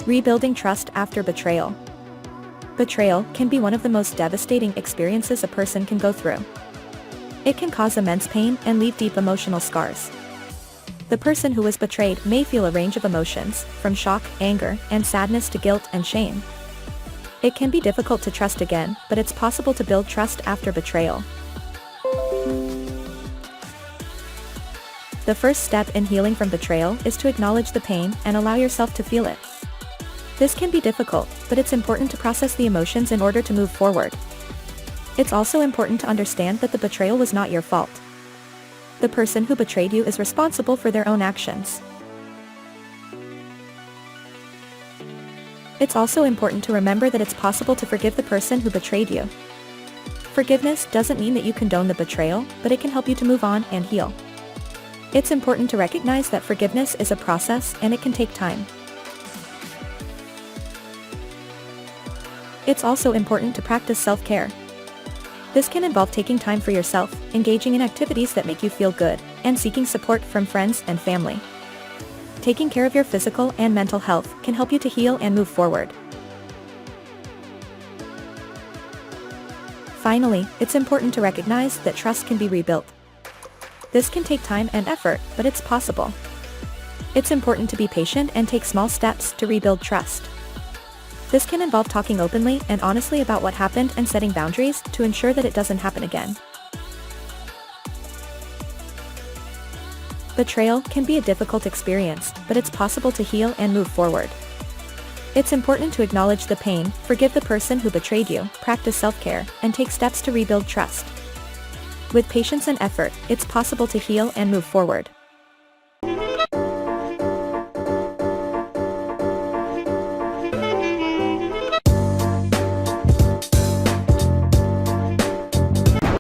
Rebuilding trust after betrayal. Betrayal can be one of the most devastating experiences a person can go through. It can cause immense pain and leave deep emotional scars. The person who was betrayed may feel a range of emotions, from shock, anger, and sadness to guilt and shame. It can be difficult to trust again, but it's possible to build trust after betrayal. The first step in healing from betrayal is to acknowledge the pain and allow yourself to feel it. This can be difficult, but it's important to process the emotions in order to move forward. It's also important to understand that the betrayal was not your fault. The person who betrayed you is responsible for their own actions. It's also important to remember that it's possible to forgive the person who betrayed you. Forgiveness doesn't mean that you condone the betrayal, but it can help you to move on and heal. It's important to recognize that forgiveness is a process and it can take time. It's also important to practice self-care. This can involve taking time for yourself, engaging in activities that make you feel good, and seeking support from friends and family. Taking care of your physical and mental health can help you to heal and move forward. Finally, it's important to recognize that trust can be rebuilt. This can take time and effort, but it's possible. It's important to be patient and take small steps to rebuild trust. This can involve talking openly and honestly about what happened and setting boundaries to ensure that it doesn't happen again. Betrayal can be a difficult experience, but it's possible to heal and move forward. It's important to acknowledge the pain, forgive the person who betrayed you, practice self-care, and take steps to rebuild trust. With patience and effort, it's possible to heal and move forward.